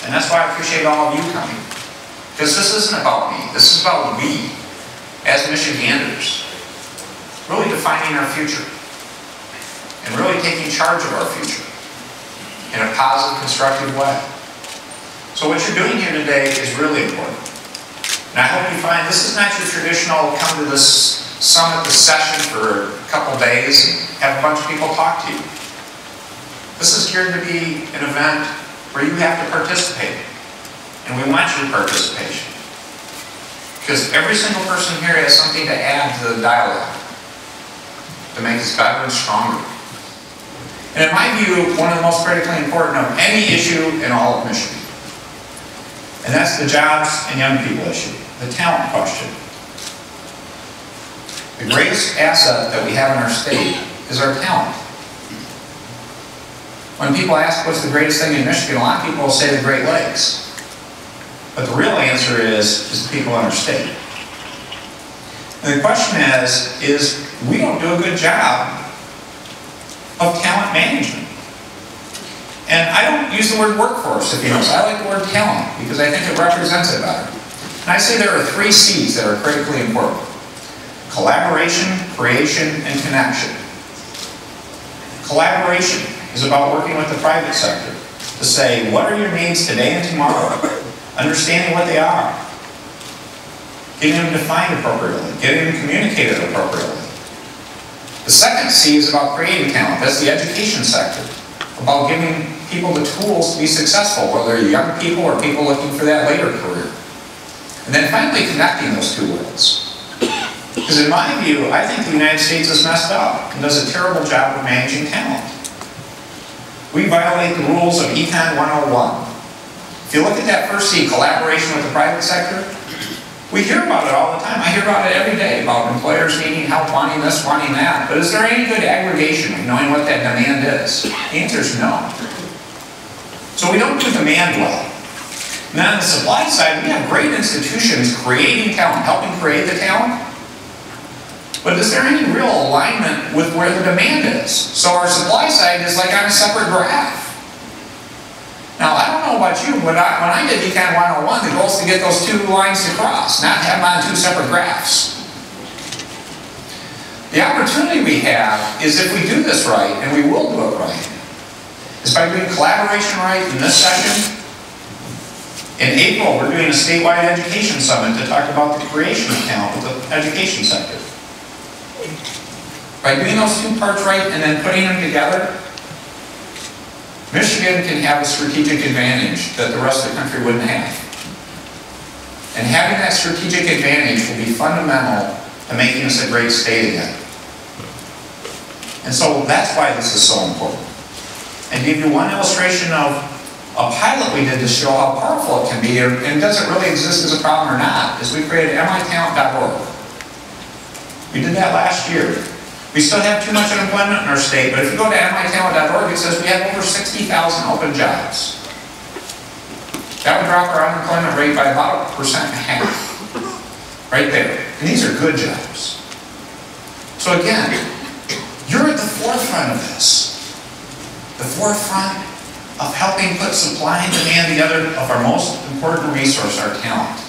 And that's why I appreciate all of you coming. Because this isn't about me. This is about we, as Michiganders, really defining our future. And really taking charge of our future in a positive, constructive way. So what you're doing here today is really important. And I hope you find this is not your traditional come to this summit, this session for a couple days and have a bunch of people talk to you. This is geared to be an event where you have to participate. And we want your participation. Because every single person here has something to add to the dialogue to make us better and stronger. And in my view, one of the most critically important of any issue in all of Michigan. And that's the jobs and young people issue, the talent question. The greatest asset that we have in our state is our talent. When people ask what's the greatest thing in Michigan, a lot of people will say the Great Lakes. But the real answer is the people in our state. And the question is we don't do a good job of talent management. And I don't use the word workforce, if you notice. I like the word talent because I think it represents it better. And I say there are 3 C's that are critically important. Collaboration, creation, and connection. Collaboration is about working with the private sector to say, what are your needs today and tomorrow? Understanding what they are. Getting them defined appropriately. Getting them communicated appropriately. The second C is about creating talent. That's the education sector. About giving people the tools to be successful, whether they're young people or people looking for that later career. And then finally connecting those two worlds. Because in my view, I think the United States is messed up and does a terrible job of managing talent. We violate the rules of Econ 101. If you look at that first C, collaboration with the private sector, we hear about it all the time. I hear about it every day, about employers needing help, wanting this, wanting that. But is there any good aggregation of knowing what that demand is? The answer is no. So we don't do demand well. And then on the supply side, we have great institutions creating talent, helping create the talent. But is there any real alignment with where the demand is? So our supply side is like on a separate graph. Now, I don't know about you, but when I did Econ 101, the goal is to get those 2 lines to cross, not have them on 2 separate graphs. The opportunity we have is if we do this right, and we will do it right, is by doing collaboration right in this session. In April, we're doing a statewide education summit to talk about the creation of talent with the education sector. By doing those 2 parts right and then putting them together, Michigan can have a strategic advantage that the rest of the country wouldn't have. And having that strategic advantage will be fundamental to making us a great state again. And so that's why this is so important. And to give you one illustration of a pilot we did to show how powerful it can be, and does it really exist as a problem or not, is we created mitalent.org. We did that last year. We still have too much unemployment in our state, but if you go to mitalent.org, it says we have over 60,000 open jobs. That would drop our unemployment rate by about 1.5%. Right there. And these are good jobs. So again, you're at the forefront of this. The forefront of helping put supply and demand together of our most important resource, our talent.